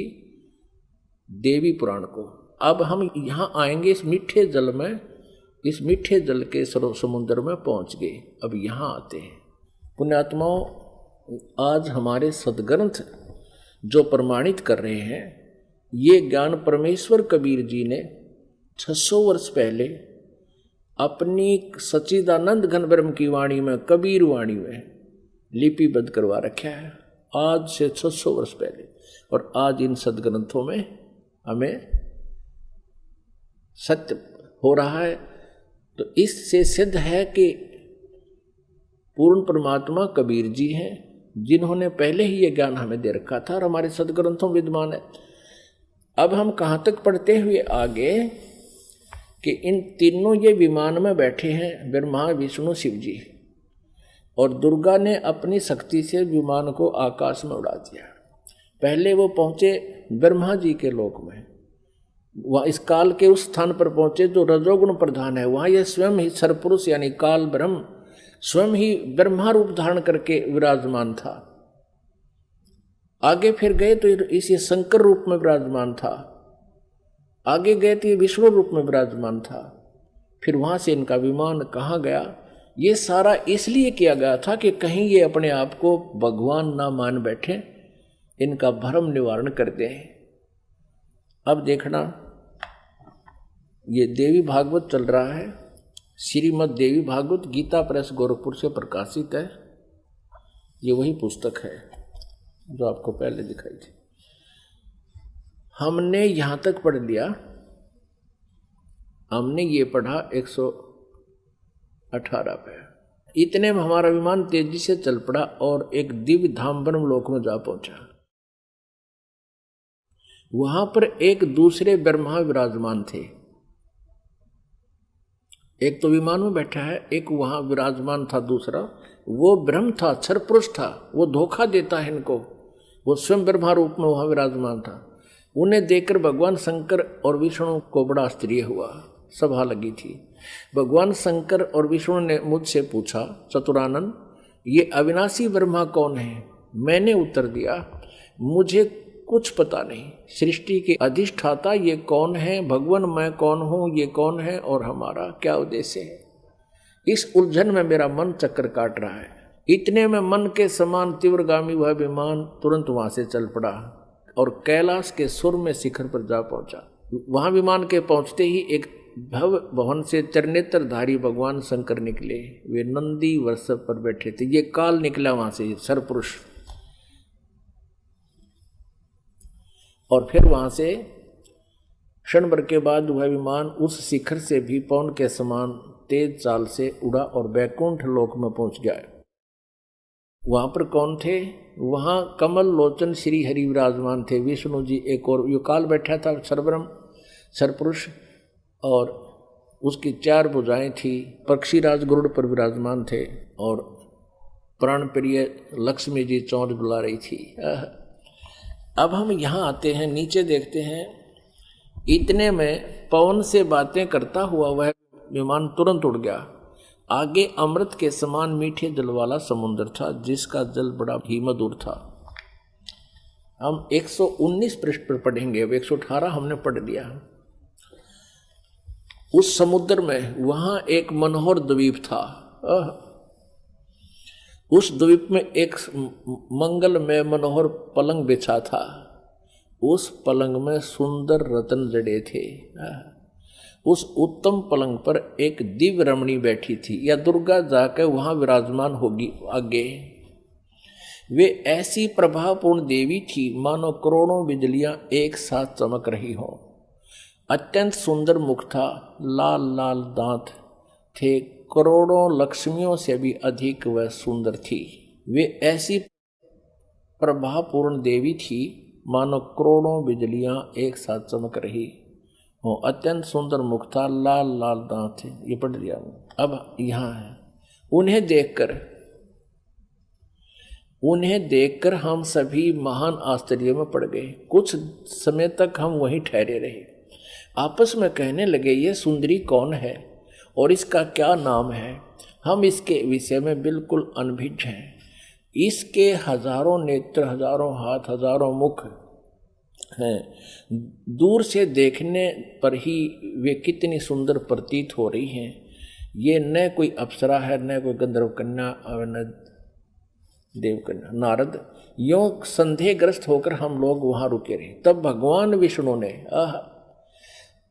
देवी पुराण को। अब हम यहां आएंगे इस मीठे जल में, इस मीठे जल के समुद्र में पहुंच गए। अब यहां आते हैं पुण्यात्माओं, आज हमारे सदग्रंथ जो प्रमाणित कर रहे हैं, ये ज्ञान परमेश्वर कबीर जी ने 600 वर्ष पहले अपनी सच्चिदानंद घन ब्रह्म की वाणी में, कबीर वाणी में लिपिबद्ध करवा रखा है, आज से 600 वर्ष पहले। और आज इन सदग्रंथों में हमें सत्य हो रहा है। तो इससे सिद्ध है कि पूर्ण परमात्मा कबीर जी हैं, जिन्होंने पहले ही ये ज्ञान हमें दे रखा था और हमारे सदग्रंथों में विद्यमान है। अब हम कहाँ तक पढ़ते हुए आगे कि इन तीनों ये विमान में बैठे हैं, ब्रह्मा विष्णु शिव जी, और दुर्गा ने अपनी शक्ति से विमान को आकाश में उड़ा दिया। पहले वो पहुंचे ब्रह्मा जी के लोक में, वह इस काल के उस स्थान पर पहुंचे जो रजोगुण प्रधान है। वहां यह स्वयं ही सरपुरुष यानी काल ब्रह्म स्वयं ही ब्रह्मा रूप धारण करके विराजमान था। आगे फिर गए तो इस शंकर रूप में विराजमान था, आगे गए तो ये विष्णु रूप में विराजमान था। फिर वहां से इनका विमान कहाँ गया, ये सारा इसलिए किया गया था कि कहीं ये अपने आप को भगवान ना मान बैठे, इनका भ्रम निवारण कर दें। अब देखना, ये देवी भागवत चल रहा है, श्रीमद् देवी भागवत गीता प्रेस गोरखपुर से प्रकाशित है। ये वही पुस्तक है जो आपको पहले दिखाई थी। हमने यहां तक पढ़ लिया, हमने ये पढ़ा 118 पे। इतने में हमारा विमान तेजी से चल पड़ा और एक दिव्य धाम ब्रह्म लोक में जा पहुंचा। वहां पर एक दूसरे ब्रह्मा विराजमान थे। एक तो विमान में बैठा है, एक वहां विराजमान था दूसरा, वो ब्रह्म था, सरपुरुष था, वो धोखा देता है इनको, वो स्वयं ब्रह्मा रूप में वहां विराजमान था। उन्हें देखकर भगवान शंकर और विष्णु को बड़ा आश्चर्य हुआ, सभा लगी थी। भगवान शंकर और विष्णु ने मुझसे पूछा, चतुरानन ये अविनाशी ब्रह्मा कौन है? मैंने उत्तर दिया, मुझे कुछ पता नहीं। सृष्टि के अधिष्ठाता ये कौन है? भगवान मैं कौन हूँ? ये कौन है? और हमारा क्या उद्देश्य है? इस उलझन में मेरा मन चक्कर काट रहा है। इतने में मन के समान तीव्रगामी वह विमान तुरंत वहां से चल पड़ा और कैलाश के सुर में शिखर पर जा पहुंचा। वहां विमान के पहुंचते ही एक भव भवन से त्रिनेत्रधारी भगवान शंकर निकले। वे नंदी वृषभ पर बैठे थे। ये काल निकला वहां से, सरपुरुष। और फिर वहां से क्षण भर के बाद वह विमान उस शिखर से भी पवन के समान तेज चाल से उड़ा और बैकुंठ लोक में पहुंच गया। वहां पर कौन थे? वहां कमल लोचन श्री हरि विराजमान थे, विष्णु जी एक और यो काल बैठा था, सरब्रह्म सरपुरुष, और उसकी 4 भुजाएं थी। पक्षीराज गरुड़ पर विराजमान थे और प्राण प्रिय लक्ष्मी जी चौंच बुला रही थी। अब हम यहाँ आते हैं, नीचे देखते हैं। इतने में पवन से बातें करता हुआ वह विमान तुरंत उड़ गया। आगे अमृत के समान मीठे जल वाला समुद्र था, जिसका जल बड़ा ही मधुर था। हम 119 पृष्ठ पर पढ़ेंगे, अब 118 हमने पढ़ लिया। उस समुद्र में वहां एक मनोहर द्वीप था। उस द्वीप में एक मंगलमय मनोहर पलंग बिछा था। उस पलंग में सुंदर रत्न जड़े थे। उस उत्तम पलंग पर एक दिव्य रमणी बैठी थी, या दुर्गा जाकर वहां विराजमान होगी आगे। वे ऐसी प्रभावपूर्ण देवी थी मानो करोड़ों बिजलियां एक साथ चमक रही हो। अत्यंत सुंदर मुख था, लाल लाल दांत थे, करोड़ों लक्ष्मियों से भी अधिक वह सुंदर थी। वे ऐसी प्रभावपूर्ण देवी थी मानो करोड़ों बिजलियां एक साथ चमक रही हो। अत्यंत सुंदर मुख था, लाल लाल दांत थे। ये पढ़ लिया। अब यहां है, उन्हें देखकर हम सभी महान आश्चर्य में पड़ गए। कुछ समय तक हम वहीं ठहरे रहे, आपस में कहने लगे, ये सुंदरी कौन है और इसका क्या नाम है? हम इसके विषय में बिल्कुल अनभिज्ञ हैं। इसके हजारों नेत्र, हजारों हाथ, हजारों मुख हैं। दूर से देखने पर ही वे कितनी सुंदर प्रतीत हो रही हैं। ये न कोई अप्सरा है, न कोई गंधर्व कन्या और न देवकन्या। नारद यों संदेहग्रस्त होकर हम लोग वहां रुके रहे। तब भगवान विष्णु ने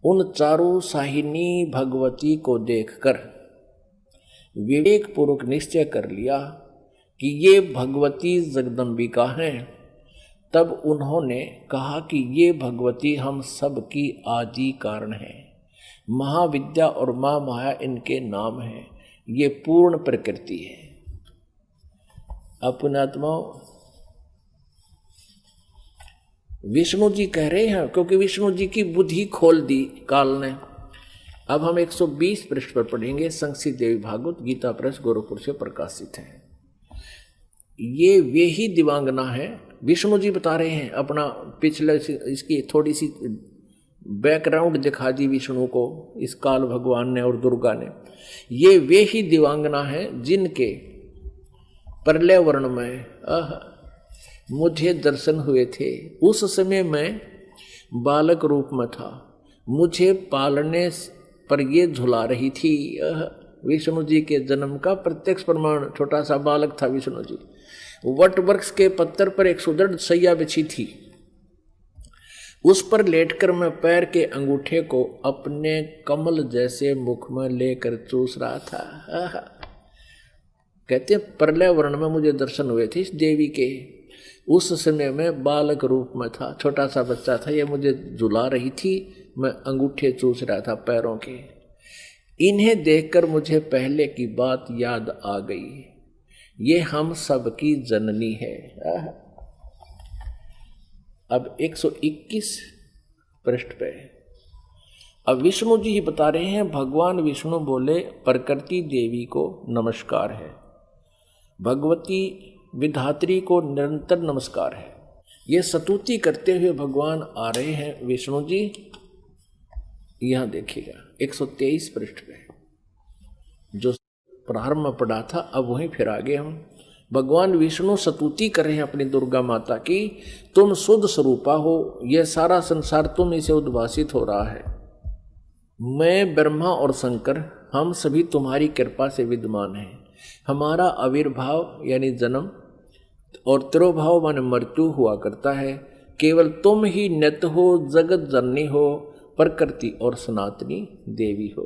उन चारों साहिनी भगवती को देखकर विवेक पूर्वक निश्चय कर लिया कि ये भगवती जगदम्बिका हैं। तब उन्होंने कहा कि ये भगवती हम सब की आदि कारण है, महाविद्या और माँ माया इनके नाम हैं। ये पूर्ण प्रकृति है। अपनात्माओं, विष्णु जी कह रहे हैं, क्योंकि विष्णु जी की बुद्धि खोल दी काल ने। अब हम 120 पृष्ठ पर पढ़ेंगे। संक्षिप्त देवी भागवत गीता प्रेस गोरखपुर से प्रकाशित है। ये वे ही दिवांगना है। विष्णु जी बता रहे हैं अपना पिछले, इसकी थोड़ी सी बैकग्राउंड दिखा दी विष्णु को इस काल भगवान ने और दुर्गा ने। ये वे ही दिवांगना है जिनके प्रलय वर्ण में मुझे दर्शन हुए थे। उस समय मैं बालक रूप में था, मुझे पालने पर ये झुला रही थी। विष्णु जी के जन्म का प्रत्यक्ष प्रमाण, छोटा सा बालक था विष्णु जी। वट वृक्ष के पत्थर पर एक सुदृढ़ सैया बिछी थी, उस पर लेटकर मैं पैर के अंगूठे को अपने कमल जैसे मुख में लेकर चूस रहा था। कहते हैं प्रलय वर्ण में मुझे दर्शन हुए थे इस देवी के। उस समय में बालक रूप में था, छोटा सा बच्चा था। ये मुझे झुला रही थी, मैं अंगूठे चूस रहा था पैरों के। इन्हें देखकर मुझे पहले की बात याद आ गई। ये हम सब की जननी है। अब 121 पृष्ठ पे अब विष्णु जी ही बता रहे हैं। भगवान विष्णु बोले, प्रकृति देवी को नमस्कार है, भगवती विधात्री को निरंतर नमस्कार है। ये स्तुति करते हुए भगवान आ रहे हैं विष्णु जी। यहां देखिएगा 123 पृष्ठ पे जो प्रारंभ में पढ़ा था, अब वहीं फिर आगे हम भगवान विष्णु स्तुति कर रहे हैं अपनी दुर्गा माता की। तुम शुद्ध स्वरूपा हो, यह सारा संसार तुम इसे उद्भासित हो रहा है। मैं ब्रह्मा और शंकर हम सभी तुम्हारी कृपा से विद्यमान हैं। हमारा आविर्भाव यानी जन्म और तिरोभाव माने मृत्यु हुआ करता है। केवल तुम ही नित्य हो, जगत जननी हो, प्रकृति और सनातनी देवी हो।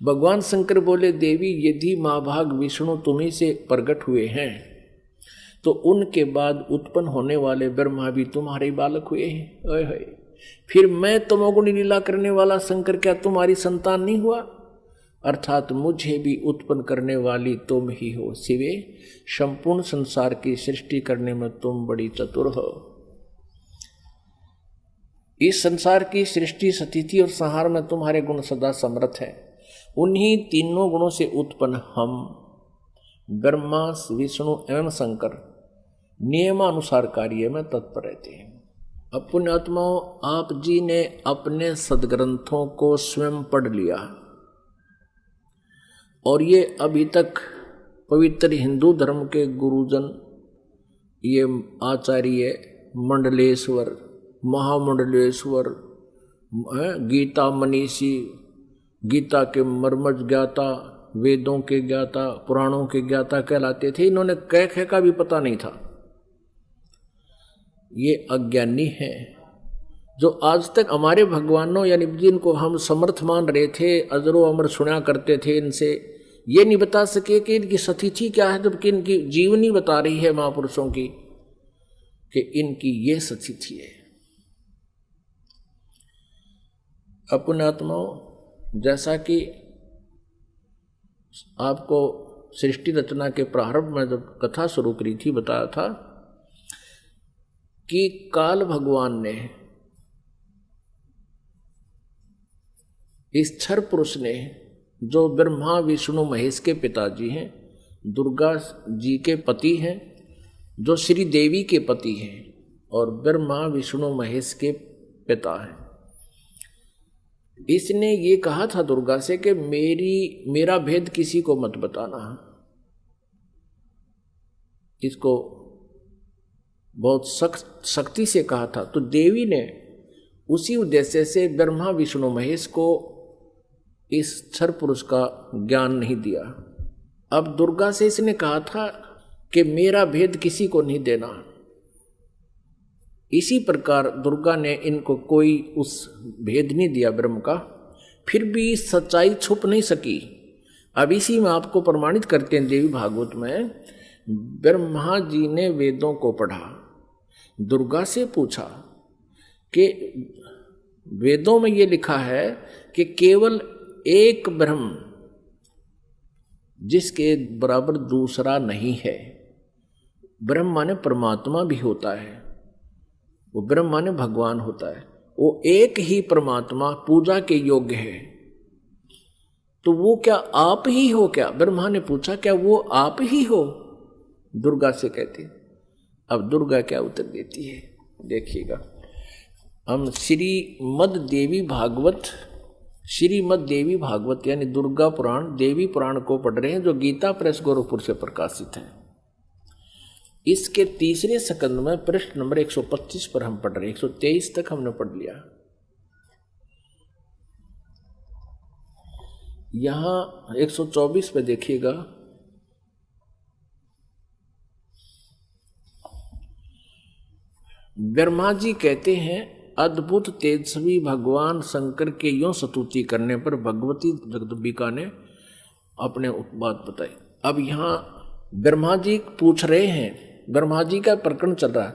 भगवान शंकर बोले, देवी यदि महाभाग विष्णु तुम्ही से प्रकट हुए हैं तो उनके बाद उत्पन्न होने वाले ब्रह्मा भी तुम्हारे बालक हुए हैं। फिर मैं तमोगुणी लीला करने वाला शंकर क्या तुम्हारी संतान नहीं हुआ? अर्थात मुझे भी उत्पन्न करने वाली तुम ही हो। शिवे, संपूर्ण संसार की सृष्टि करने में तुम बड़ी चतुर हो। इस संसार की सृष्टि, स्थिति और संहार में तुम्हारे गुण सदा समर्थ है। उन्हीं तीनों गुणों से उत्पन्न हम ब्रह्मा, विष्णु एवं शंकर नियमानुसार कार्य में तत्पर रहते हैं। अब पुण्यात्माओं, आप जी ने अपने सदग्रंथों को स्वयं पढ़ लिया और ये अभी तक पवित्र हिंदू धर्म के गुरुजन, ये आचार्य मंडलेश्वर, महामंडलेश्वर, गीता मनीषी, गीता के मर्मज ज्ञाता, वेदों के ज्ञाता, पुराणों के ज्ञाता कहलाते थे। इन्होंने कह ख का भी पता नहीं था। ये अज्ञानी है जो आज तक हमारे भगवानों यानी जिनको हम समर्थ मान रहे थे, अजरो अमर सुना करते थे, इनसे ये नहीं बता सके कि इनकी सतिथि क्या है, जबकि इनकी जीवनी बता रही है महापुरुषों की कि इनकी ये सतिथि है। अपने आत्माओं, जैसा कि आपको सृष्टि रचना के प्रारंभ में जब कथा शुरू करी थी बताया था कि काल भगवान ने, इस क्षर पुरुष ने, जो ब्रह्मा विष्णु महेश के पिताजी हैं, दुर्गा जी के पति हैं, जो श्री देवी के पति हैं और ब्रह्मा विष्णु महेश के पिता हैं, इसने ये कहा था दुर्गा से कि मेरा भेद किसी को मत बताना। इसको बहुत सख्ती से कहा था। तो देवी ने उसी उद्देश्य से ब्रह्मा विष्णु महेश को इस क्षर पुरुष का ज्ञान नहीं दिया। अब दुर्गा से इसने कहा था कि मेरा भेद किसी को नहीं देना। इसी प्रकार दुर्गा ने इनको कोई उस भेद नहीं दिया ब्रह्म का, फिर भी सच्चाई छुप नहीं सकी। अब इसी में आपको प्रमाणित करते हैं देवी भागवत में, ब्रह्मा जी ने वेदों को पढ़ा, दुर्गा से पूछा कि वेदों में ये लिखा है कि केवल एक ब्रह्म जिसके बराबर दूसरा नहीं है। ब्रह्म माने परमात्मा भी होता है, वो ब्रह्म माने भगवान होता है, वो एक ही परमात्मा पूजा के योग्य है। तो वो क्या आप ही हो क्या? ब्रह्मा ने पूछा क्या वो आप ही हो? दुर्गा से कहती। अब दुर्गा क्या उत्तर देती है देखिएगा। हम श्रीमद् देवी भागवत यानी दुर्गा पुराण, देवी पुराण को पढ़ रहे हैं, जो गीता प्रेस गोरखपुर से प्रकाशित है। इसके तीसरे स्कंद में पृष्ठ नंबर 125 पर हम पढ़ रहे हैं। 123 तक हमने पढ़ लिया। यहां 124 पे देखिएगा, ब्रह्मा जी कहते हैं अद्भुत तेजस्वी भगवान शंकर के यों स्तुति करने पर भगवती जगदम्बिका ने अपने बात बताई। अब यहाँ ब्रह्मा जी पूछ रहे हैं, ब्रह्मा जी का प्रकरण चल रहा है।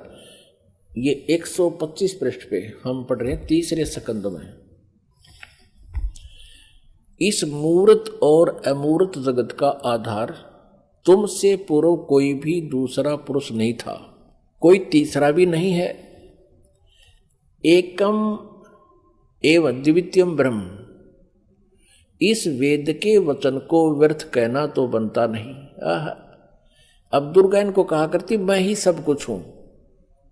ये 125 पृष्ठ पे हम पढ़ रहे हैं तीसरे स्कंद में। इस मूर्त और अमूर्त जगत का आधार तुमसे पूर्व कोई भी दूसरा पुरुष नहीं था, कोई तीसरा भी नहीं है। एकम एवं द्वितीयम ब्रह्म, इस वेद के वचन को व्यर्थ कहना तो बनता नहीं। अब दुर्गा इनको कहा करती मैं ही सब कुछ हूं,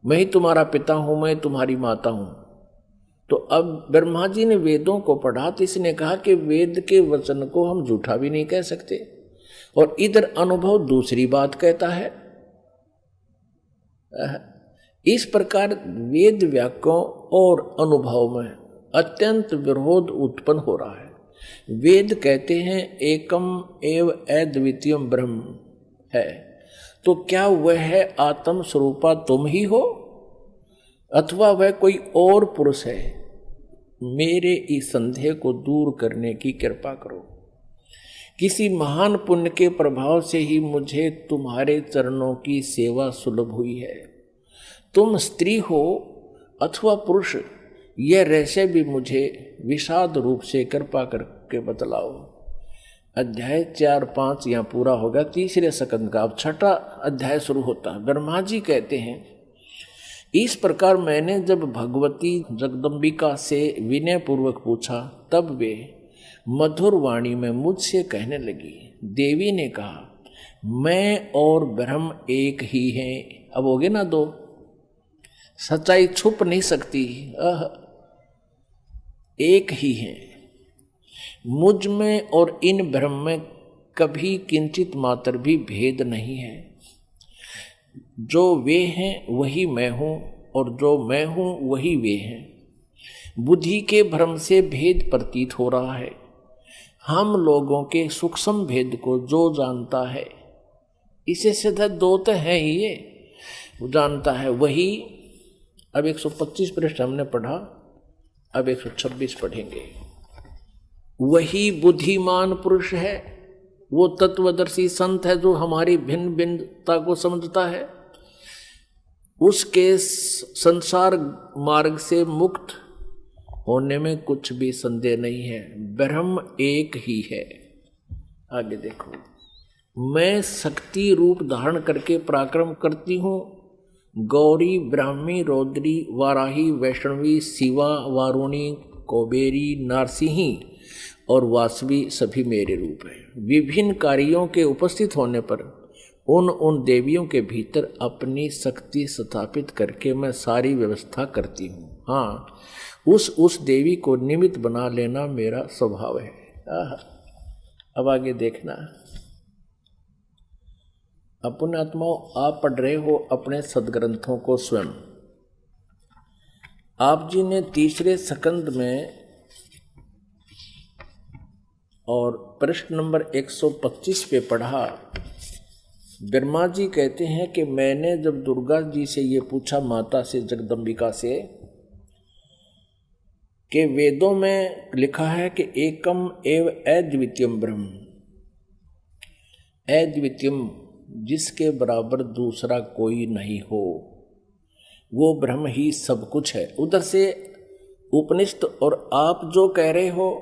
मैं ही तुम्हारा पिता हूं, मैं तुम्हारी माता हूं। तो अब ब्रह्मा जी ने वेदों को पढ़ा तो इसने कहा कि वेद के वचन को हम झूठा भी नहीं कह सकते, और इधर अनुभव दूसरी बात कहता है। इस प्रकार वेद वाक्यों और अनुभव में अत्यंत विरोध उत्पन्न हो रहा है। वेद कहते हैं एकम एव अद्वितीयम ब्रह्म है, तो क्या वह है आत्म स्वरूपा तुम ही हो अथवा वह कोई और पुरुष है? मेरे इस संदेह को दूर करने की कृपा करो। किसी महान पुण्य के प्रभाव से ही मुझे तुम्हारे चरणों की सेवा सुलभ हुई है। तुम स्त्री हो अथवा पुरुष, यह रहस्य भी मुझे विषाद रूप से कृपा करके बतलाओ। अध्याय 4-5 यहाँ पूरा होगा, तीसरे स्कंद का अब छठा अध्याय शुरू होता है। ब्रह्मा जी कहते हैं इस प्रकार मैंने जब भगवती जगदम्बिका से विनय पूर्वक पूछा, तब वे मधुर वाणी में मुझसे कहने लगी। देवी ने कहा मैं और ब्रह्म एक ही हैं। अब हो गए ना दो, सच्चाई छुप नहीं सकती, एक ही है। मुझ में और इन ब्रह्म में कभी किंचित मात्र भी भेद नहीं है। जो वे हैं वही मैं हूं और जो मैं हूं वही वे हैं। बुद्धि के भ्रम से भेद प्रतीत हो रहा है, हम लोगों के सूक्ष्म भेद को जो जानता है, इसे सीधा दो तो है ही, ये वो जानता है वही। अब 125 पृष्ठ हमने पढ़ा, अब 126 पढ़ेंगे। वही बुद्धिमान पुरुष है, वो तत्वदर्शी संत है जो हमारी भिन्न भिन्नता को समझता है। उसके संसार मार्ग से मुक्त होने में कुछ भी संदेह नहीं है। ब्रह्म एक ही है। आगे देखो, मैं शक्ति रूप धारण करके पराक्रम करती हूँ। गौरी, ब्राह्मी, रौद्री, वाराही, वैष्णवी, शिवा, वारुणी, कुबेरी, नारसिंही और वासवी सभी मेरे रूप हैं। विभिन्न कार्यों के उपस्थित होने पर उन देवियों के भीतर अपनी शक्ति स्थापित करके मैं सारी व्यवस्था करती हूँ। हाँ, उस देवी को निमित्त बना लेना मेरा स्वभाव है। अब आगे देखना। अपने आत्माओं, आप पढ़ रहे हो अपने सदग्रंथों को स्वयं। आप जी ने तीसरे स्कंद में और पृष्ठ नंबर 125 पे पढ़ा। ब्रह्मा जी कहते हैं कि मैंने जब दुर्गा जी से ये पूछा, माता से, जगदम्बिका से, कि वेदों में लिखा है कि एकम एव अद्वितीयम ब्रह्म, अद्वितीयम जिसके बराबर दूसरा कोई नहीं हो, वो ब्रह्म ही सब कुछ है। उधर से उपनिषद और आप जो कह रहे हो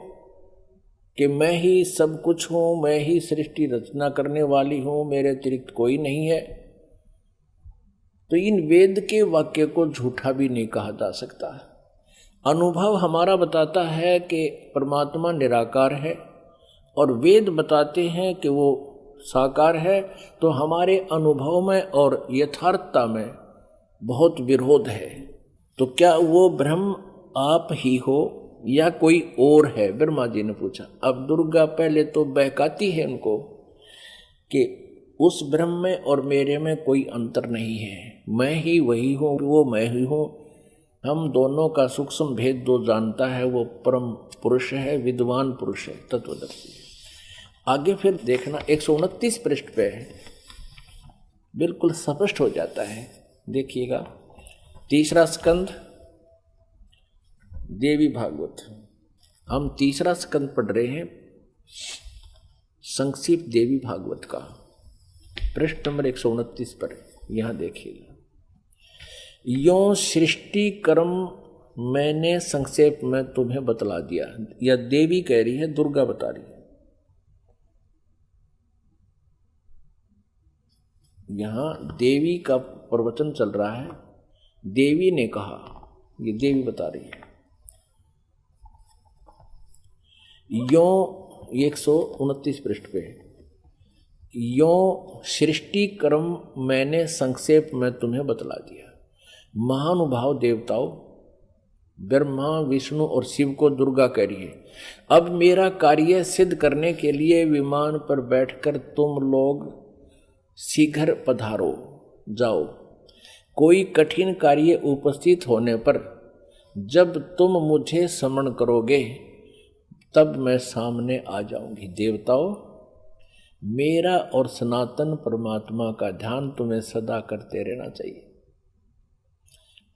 कि मैं ही सब कुछ हूँ, मैं ही सृष्टि रचना करने वाली हूँ, मेरे अतिरिक्त कोई नहीं है, तो इन वेद के वाक्य को झूठा भी नहीं कहा जा सकता। अनुभव हमारा बताता है कि परमात्मा निराकार है और वेद बताते हैं कि वो साकार है, तो हमारे अनुभव में और यथार्थता में बहुत विरोध है। तो क्या वो ब्रह्म आप ही हो या कोई और है? ब्रह्मा जी ने पूछा। अब दुर्गा पहले तो बहकाती है उनको कि उस ब्रह्म में और मेरे में कोई अंतर नहीं है, मैं ही वही हूँ, वो मैं ही हूँ। हम दोनों का सूक्ष्म भेद जो जानता है वो परम पुरुष है, विद्वान पुरुष है, तत्वदर्शी। आगे फिर देखना 129 पृष्ठ पे है, बिल्कुल स्पष्ट हो जाता है। देखिएगा, तीसरा स्कंद देवी भागवत, हम तीसरा स्कंद पढ़ रहे हैं, संक्षिप्त देवी भागवत का, पृष्ठ नंबर 129 पर। यहां देखिएगा, यों सृष्टि कर्म मैंने संक्षेप में तुम्हें बतला दिया। यह देवी कह रही है, दुर्गा बता रही है। यहां देवी का प्रवचन चल रहा है, देवी ने कहा, ये देवी बता रही है। यों 129 पृष्ठ पे, यों सृष्टि कर्म मैंने संक्षेप में तुम्हें बतला दिया। महानुभाव देवताओं, ब्रह्मा, विष्णु और शिव को दुर्गा कह रही है, अब मेरा कार्य सिद्ध करने के लिए विमान पर बैठकर तुम लोग शीघ्र पधारो, जाओ। कोई कठिन कार्य उपस्थित होने पर जब तुम मुझे स्मरण करोगे तब मैं सामने आ जाऊंगी। देवताओं, मेरा और सनातन परमात्मा का ध्यान तुम्हें सदा करते रहना चाहिए।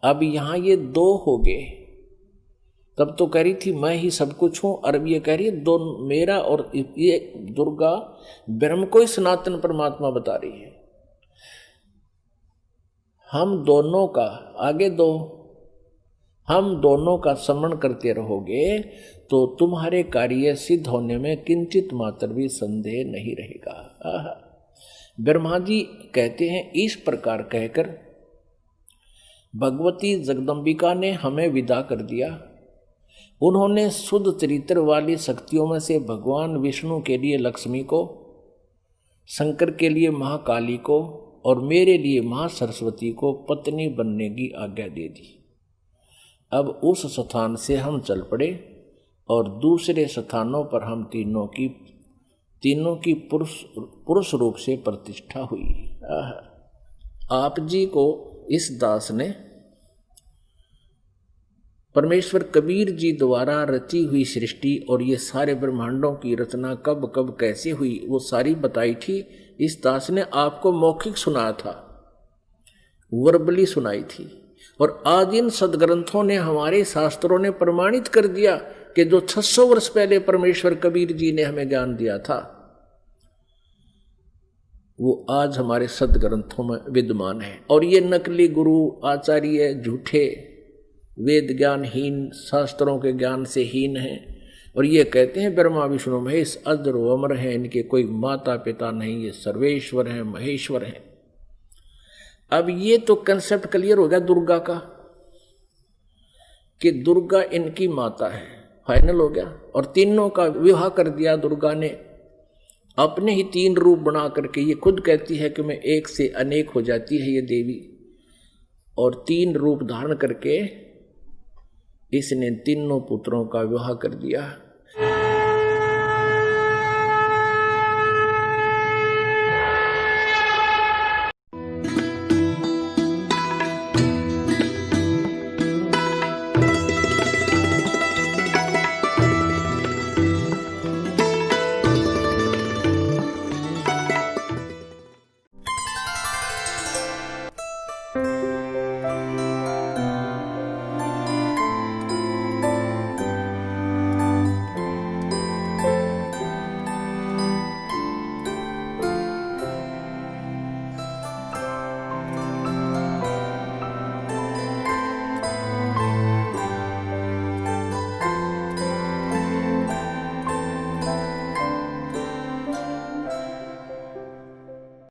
अब यहां ये दो हो गए, तब तो कह रही थी मैं ही सब कुछ हूं, और अब ये कह रही है दो, मेरा और ये दुर्गा ब्रह्म को ही सनातन परमात्मा बता रही है। हम दोनों का, आगे दो, हम दोनों का स्मरण करते रहोगे तो तुम्हारे कार्य सिद्ध होने में किंचित मात्र भी संदेह नहीं रहेगा। ब्रह्मा जी कहते हैं, इस प्रकार कहकर भगवती जगदम्बिका ने हमें विदा कर दिया। उन्होंने शुद्ध चरित्र वाली शक्तियों में से भगवान विष्णु के लिए लक्ष्मी को, शंकर के लिए महाकाली को और मेरे लिए महासरस्वती को पत्नी बनने की आज्ञा दे दी। अब उस स्थान से हम चल पड़े और दूसरे स्थानों पर हम तीनों की पुरुष रूप से प्रतिष्ठा हुई। आप जी को इस दास ने परमेश्वर कबीर जी द्वारा रची हुई सृष्टि और ये सारे ब्रह्मांडों की रचना कब कब कैसे हुई वो सारी बताई थी। इस दास ने आपको मौखिक सुनाया था, वर्बली सुनाई थी। और आज इन सदग्रंथों ने, हमारे शास्त्रों ने प्रमाणित कर दिया कि जो 600 वर्ष पहले परमेश्वर कबीर जी ने हमें ज्ञान दिया था वो आज हमारे सदग्रंथों में विद्यमान है। और ये नकली गुरु आचार्य झूठे, वेद ज्ञानहीन, शास्त्रों के ज्ञान से हीन हैं और ये कहते हैं ब्रह्मा विष्णु महेश अजर व अमर हैं, इनके कोई माता पिता नहीं, ये सर्वेश्वर हैं, महेश्वर हैं। अब ये तो कंसेप्ट क्लियर हो गया दुर्गा का कि दुर्गा इनकी माता है, फाइनल हो गया। और तीनों का विवाह कर दिया दुर्गा ने, अपने ही 3 रूप बना करके। ये खुद कहती है कि मैं एक से अनेक हो जाती है ये देवी, और 3 रूप धारण करके इसने तीनों पुत्रों का विवाह कर दिया।